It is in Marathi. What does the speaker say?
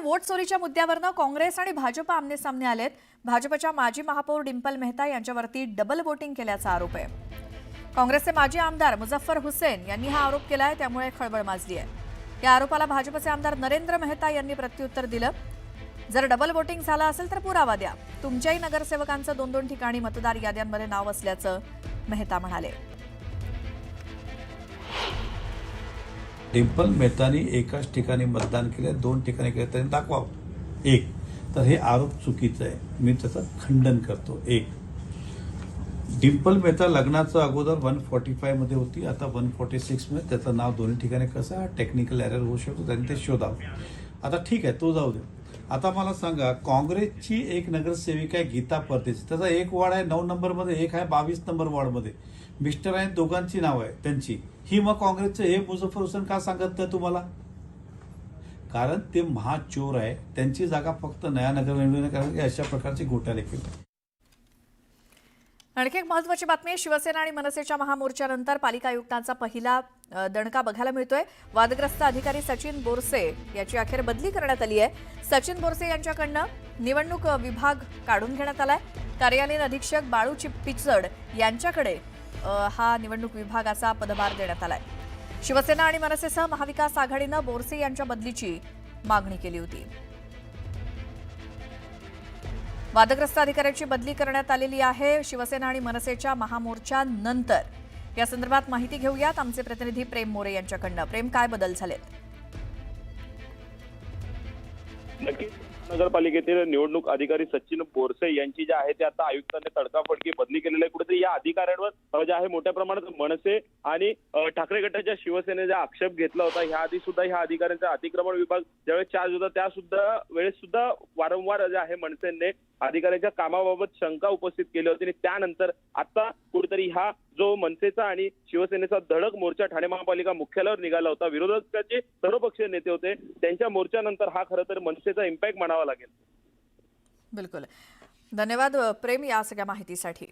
वोट चोरीच्या मुद्द्यावरनं काँग्रेस आणि भाजप आमने सामने आलेत। भाजपच्या माजी महापौर डिंपल मेहता यांच्यावरती डबल वोटिंग केल्याचा आरोप आहे। काँग्रेसचे माजी आमदार मुझफ्फर हुसेन यांनी हा आरोप केलाय, त्यामुळे खळबळ माजली आहे। या आरोपाला भाजपचे आमदार नरेंद्र मेहता यांनी प्रत्युत्तर दिलं। जर डबल वोटिंग झालं असेल तर पुरावा द्या। तुमच्याही नगरसेवकांचं 2-2 ठिकाणी मतदार याद्यांमध्ये नाव असल्याचं मेहता म्हणाले। डिंपल मेहतानी एकाच ठिकाणी मतदान केले, 2 ठिकाणी केले, त्यांनी दाखवावं। एक तर हे आरोप चुकीचं आहे, मी त्याचं खंडन करतो। एक, डिंपल मेहता लग्नाचं अगोदर 145 मध्ये होती, आता 146 मध्ये त्याचं नाव दोन्ही ठिकाणी कसं आहे, टेक्निकल एरर होऊ शकतो, त्यांनी ते शोधावं। आता ठीक आहे, तो जाऊ दे। आता मला सांगा, काँग्रेसची एक नगरसेविका आहे गीता परदेशी, त्याचा एक वॉर्ड आहे 9 नंबरमध्ये, एक आहे 22 नंबर वॉर्डमध्ये, मिस्टर आणि दोघांची नाव आहे त्यांची। ही मग काँग्रेसचे हे मुझफ्फर हुसेन का सांगत नाही तुम्हाला? कारण ते महाचोर आहे, त्यांची जागा फक्त नया नगर निवडून कारण अशा प्रकारचे घोटाळे केले। आणखी एक महत्त्वाची बातमी, शिवसेना आणि मनसेच्या महामोर्चानंतर पालिका आयुक्तांचा पहिला दणका बघायला मिळतोय। वादग्रस्त अधिकारी सचिन बोरसे याची अखेर बदली करण्यात आली आहे। सचिन बोरसे यांच्याकडनं निवडणूक विभाग काढून घेण्यात आलाय। कार्यालयीन अधीक्षक बाळू पिचड यांच्याकडे हा निवडणूक विभागाचा पदभार देण्यात आलाय। शिवसेना आणि मनसेसह महाविकास आघाडीनं बोरसे यांच्या बदलीची मागणी केली होती। वादग्रस्त अधिकाऱ्याची बदली करण्यात आलेली आहे शिवसेना आणि मनसेच्या महामोर्चानंतर। या संदर्भात माहिती घेऊयात आमचे प्रतिनिधी प्रेम मोरे यांच्याकडनं। प्रेम, काय बदल झालेत? नक्कीच नगरपालिकेतील निवडणूक अधिकारी सचिन बोरसे यांची जे आहे ते आता आयुक्तांनी तडकाफडकी बदली केलेली आहे। कुठेतरी या अधिकाऱ्यांवर जे आहे मोठ्या प्रमाणात मनसे आणि ठाकरे गटाच्या शिवसेनेचा आक्षेप घेतला होता। ह्या आधी सुद्धा ह्या अधिकाऱ्यांचा अतिक्रमण विभाग ज्यावेळेस चार्ज होता त्या सुद्धा वेळेस सुद्धा वारंवार जे आहे मनसेने अधिकाऱ्यांच्या कामाबाबत शंका उपस्थित केली होती आणि त्यानंतर आता कुठेतरी हा जो मनसेचा आणि शिवसेनेचा धडक मोर्चा ठाणे महापालिका मुख्यालयावर निघाला होता, विरोधकाचे सर्वपक्षीय नेते होते, त्यांच्या मोर्चानंतर हा खरं तर मनसेचा इम्पॅक्ट म्हणावा लागेल। बिलकुल, धन्यवाद प्रेम या सगळ्या माहितीसाठी।